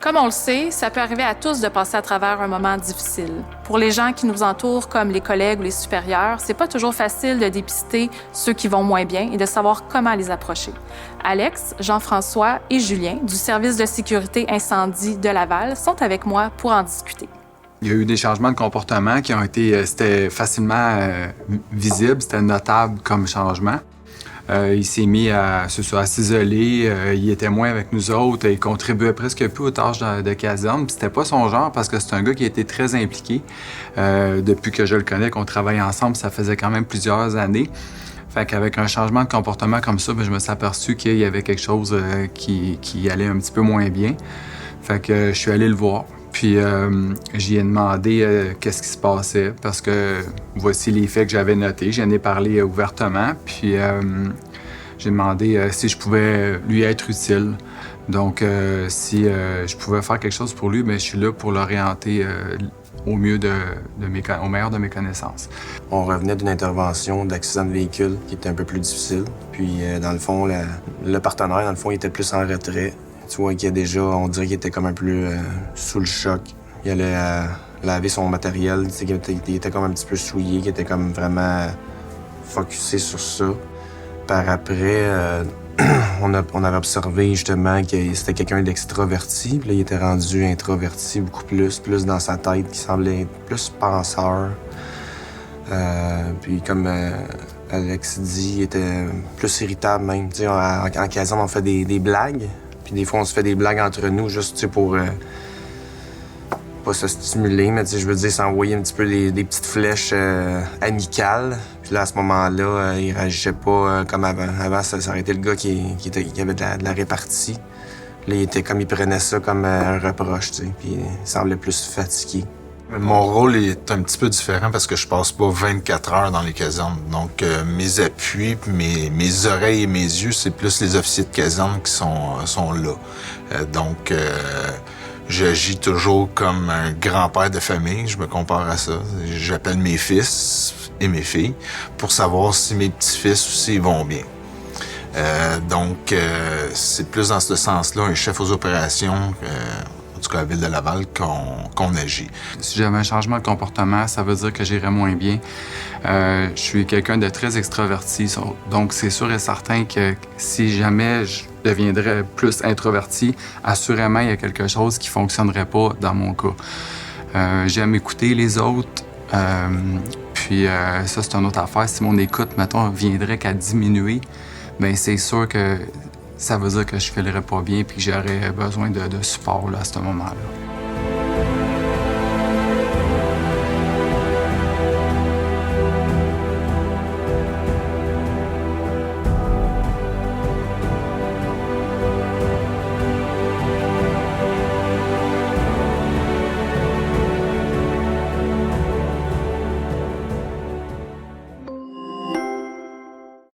Comme on le sait, ça peut arriver à tous de passer à travers un moment difficile. Pour les gens qui nous entourent, comme les collègues ou les supérieurs, c'est pas toujours facile de dépister ceux qui vont moins bien et de savoir comment les approcher. Alex, Jean-François et Julien, du service de sécurité incendie de Laval, sont avec moi pour en discuter. Il y a eu des changements de comportement qui ont été, c'était facilement visible, c'était notable comme changement. Il s'est mis à s'isoler, il était moins avec nous autres, il contribuait presque plus aux tâches de caserne. Puis c'était pas son genre parce que c'est un gars qui a été très impliqué. Depuis que je le connais, qu'on travaille ensemble, ça faisait quand même plusieurs années. Fait qu'avec un changement de comportement comme ça, je me suis aperçu qu'il y avait quelque chose qui allait un petit peu moins bien. Fait que je suis allé le voir. Puis j'y ai demandé qu'est-ce qui se passait parce que voici les faits que j'avais notés. J'en ai parlé ouvertement. Puis j'ai demandé si je pouvais lui être utile. Donc si je pouvais faire quelque chose pour lui, bien, je suis là pour l'orienter au meilleur de mes connaissances. On revenait d'une intervention d'accident de véhicule qui était un peu plus difficile. Puis dans le fond, le partenaire, dans le fond, il était plus en retrait. Tu vois qu'il y a déjà, on dirait qu'il était comme un peu sous le choc. Il allait laver son matériel, tu sais, il était comme un petit peu souillé, qu'il était comme vraiment focusé sur ça. Par après, on avait observé justement que c'était quelqu'un d'extraverti. Puis là, il était rendu introverti beaucoup plus dans sa tête, qui semblait être plus penseur. Puis comme Alex dit, il était plus irritable même. Tu sais, en caserne, on fait des blagues. Puis des fois, on se fait des blagues entre nous, juste, tu sais, pour pas se stimuler, mais tu sais, je veux dire, s'envoyer un petit peu des petites flèches amicales. Puis là, à ce moment-là, il réagissait pas comme avant. Avant, ça aurait été le gars qui avait de la répartie. Puis là, il prenait ça comme un reproche, tu sais, puis il semblait plus fatigué. Mon rôle est un petit peu différent parce que je passe pas 24 heures dans les casernes. Donc, mes appuis, mes oreilles et mes yeux, c'est plus les officiers de caserne qui sont là. Donc, j'agis toujours comme un grand-père de famille. Je me compare à ça. J'appelle mes fils et mes filles pour savoir si mes petits-fils aussi vont bien. Donc, c'est plus dans ce sens-là, un chef aux opérations, en tout cas à la Ville de Laval, qu'on agit. Si j'avais un changement de comportement, ça veut dire que j'irais moins bien. Je suis quelqu'un de très extraverti, donc c'est sûr et certain que si jamais je deviendrais plus introverti, assurément, il y a quelque chose qui ne fonctionnerait pas dans mon cas. J'aime écouter les autres, puis ça, c'est une autre affaire. Si mon écoute, mettons, viendrait qu'à diminuer, bien, c'est sûr que ça veut dire que je ne filerais pas bien puis que j'aurais besoin de support là, à ce moment-là.